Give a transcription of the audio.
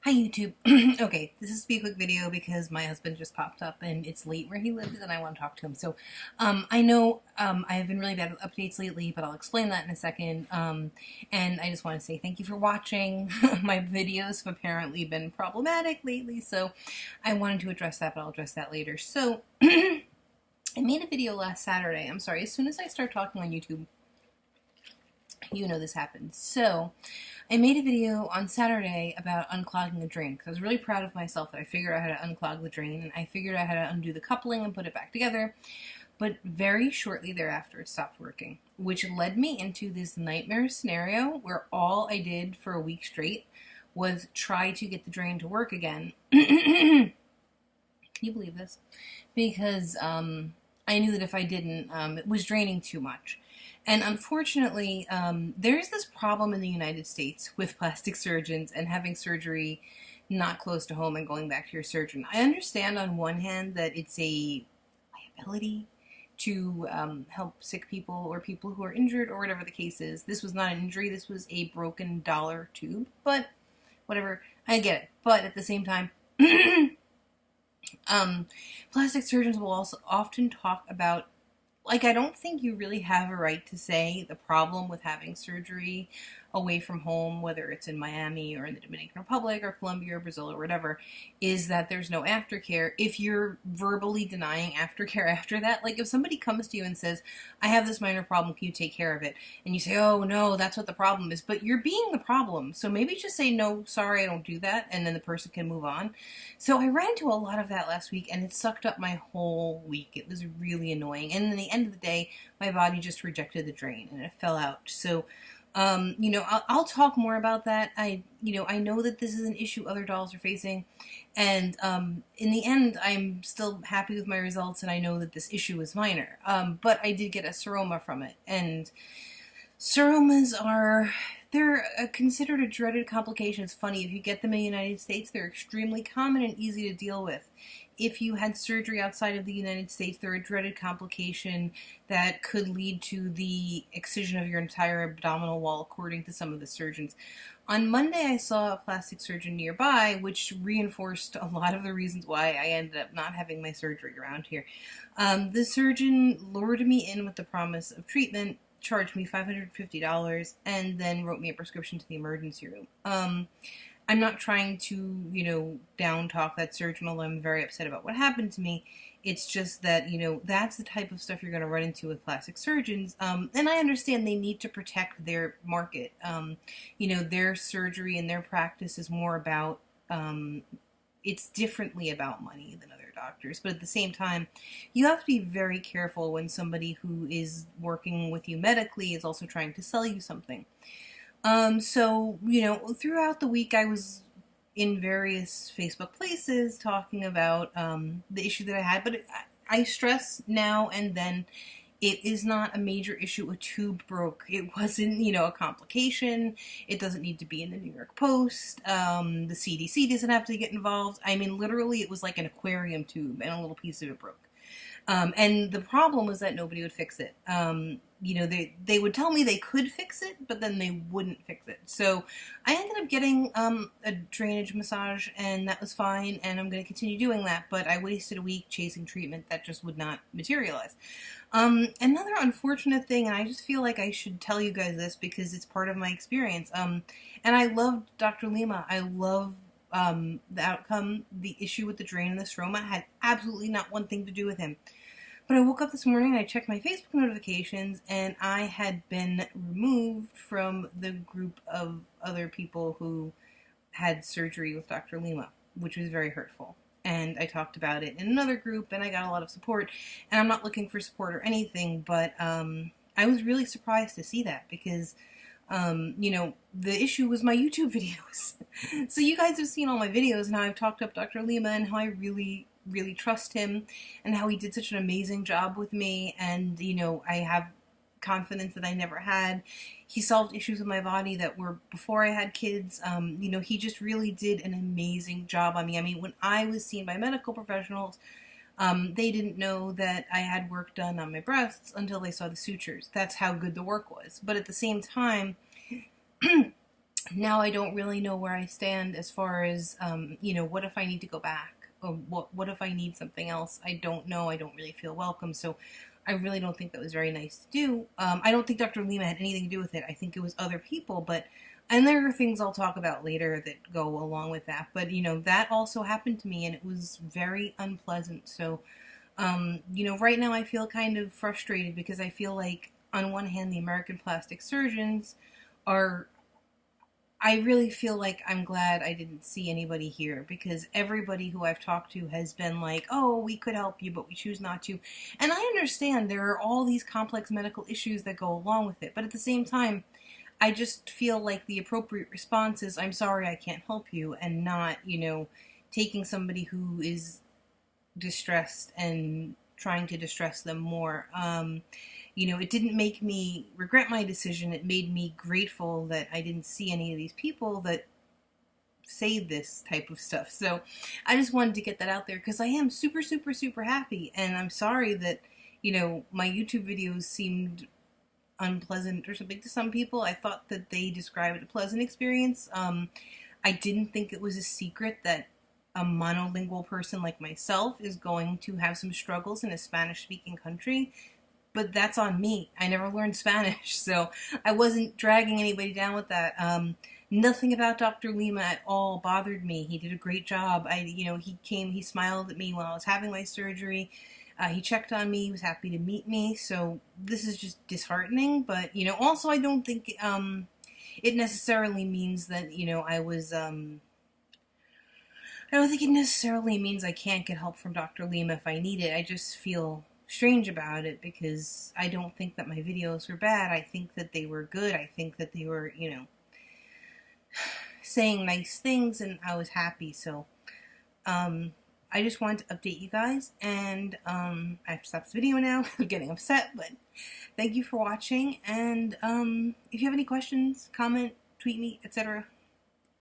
Hi YouTube. Okay, this is to be a quick video because my husband just popped up and it's late where he lives and I want to talk to him. So I know I have been really bad with updates lately, but I'll explain that in a second. And I just want to say thank you for watching. My videos have apparently been problematic lately, so I wanted to address that, but I'll address that later. So I made a video last Saturday. I'm sorry, as soon as I start talking on YouTube, you know this happens. So I made a video on Saturday about unclogging a drain because I was really proud of myself that I figured out how to unclog the drain, and I figured out how to undo the coupling and put it back together. But very shortly thereafter it stopped working, which led me into this nightmare scenario where all I did for a week straight was try to get the drain to work again. Can you believe this? Because I knew that if I didn't, it was draining too much. And unfortunately, there's this problem in the United States with plastic surgeons and having surgery not close to home and going back to your surgeon. I understand on one hand that it's a liability to help sick people or people who are injured or whatever the case is. This was not an injury, this was a broken dollar tube, but whatever, I get it. But at the same time, plastic surgeons will also often talk about, like, I don't think you really have a right to say the problem with having surgery away from home, whether it's in Miami or in the Dominican Republic or Colombia or Brazil or whatever, is that there's no aftercare if you're verbally denying aftercare after that. Like, if somebody comes to you and says, I have this minor problem, can you take care of it? And you say, oh no, that's what the problem is, but you're being the problem. So maybe just say, no, sorry, I don't do that, and then the person can move on. So I ran into a lot of that last week, and it sucked up my whole week. It was really annoying. And in the end of the day, my body just rejected the drain and it fell out. So I'll talk more about that. I know that this is an issue other dolls are facing, and in the end, I'm still happy with my results, and I know that this issue is minor. But I did get a seroma from it, and seromas they're considered a dreaded complication. It's funny, if you get them in the United States, they're extremely common and easy to deal with. If you had surgery outside of the United States, they're a dreaded complication that could lead to the excision of your entire abdominal wall, according to some of the surgeons. On Monday, I saw a plastic surgeon nearby, which reinforced a lot of the reasons why I ended up not having my surgery around here. The surgeon lured me in with the promise of treatment, charged me $550, and then wrote me a prescription to the emergency room. I'm not trying to, down talk that surgeon, although I'm very upset about what happened to me. It's just that, that's the type of stuff you're going to run into with plastic surgeons. And I understand they need to protect their market. Their surgery and their practice is more about, it's differently about money than other doctors. But at the same time, you have to be very careful when somebody who is working with you medically is also trying to sell you something. Throughout the week I was in various Facebook places talking about the issue that I had, but I stress now and then it is not a major issue. A tube broke. It wasn't, a complication. It doesn't need to be in the New York Post. The CDC doesn't have to get involved. I mean, literally, it was like an aquarium tube and a little piece of it broke. And the problem was that nobody would fix it. They would tell me they could fix it, but then they wouldn't fix it. So I ended up getting a drainage massage, and that was fine, and I'm going to continue doing that, but I wasted a week chasing treatment that just would not materialize. Another unfortunate thing, and I just feel like I should tell you guys this because it's part of my experience, and I loved Dr. Lima. I love the outcome. The issue with the drain and the stroma had absolutely not one thing to do with him. But I woke up this morning and I checked my Facebook notifications, and I had been removed from the group of other people who had surgery with Dr. Lima, which was very hurtful. And I talked about it in another group, and I got a lot of support. And I'm not looking for support or anything, but I was really surprised to see that because the issue was my YouTube videos. So you guys have seen all my videos and how I've talked up Dr. Lima and how I really trust him and how he did such an amazing job with me, and I have confidence that I never had. He solved issues with my body that were before I had kids. He just really did an amazing job on me. I mean, when I was seen by medical professionals, they didn't know that I had work done on my breasts until they saw the sutures. That's how good the work was. But at the same time, now I don't really know where I stand as far as, what if I need to go back? Or what if I need something else? I don't know. I don't really feel welcome. So I really don't think that was very nice to do. I don't think Dr. Lima had anything to do with it. I think it was other people, and there are things I'll talk about later that go along with that. But, that also happened to me and it was very unpleasant. So, right now I feel kind of frustrated because I feel like on one hand, the American plastic surgeons are, I really feel like I'm glad I didn't see anybody here because everybody who I've talked to has been like, oh, we could help you, but we choose not to. And I understand there are all these complex medical issues that go along with it. But at the same time, I just feel like the appropriate response is, I'm sorry, I can't help you, and not, taking somebody who is distressed and trying to distress them more. It didn't make me regret my decision. It made me grateful that I didn't see any of these people that say this type of stuff. So I just wanted to get that out there because I am super, super, super happy. And I'm sorry that, my YouTube videos seemed unpleasant or something to some people. I thought that they described a pleasant experience. I didn't think it was a secret that a monolingual person like myself is going to have some struggles in a Spanish-speaking country. But that's on me. I never learned Spanish, so I wasn't dragging anybody down with that. Nothing about Dr. Lima at all bothered me. He did a great job. He smiled at me while I was having my surgery. He checked on me. He was happy to meet me. So this is just disheartening. But, also I don't think it necessarily means that, I don't think it necessarily means I can't get help from Dr. Lima if I need it. I just feel strange about it because I don't think that my videos were bad. I think that they were good. I think that they were, saying nice things, and I was happy. So, I just wanted to update you guys, and I have to stop this video now. I'm getting upset, but thank you for watching, and if you have any questions, comment, tweet me, etc.,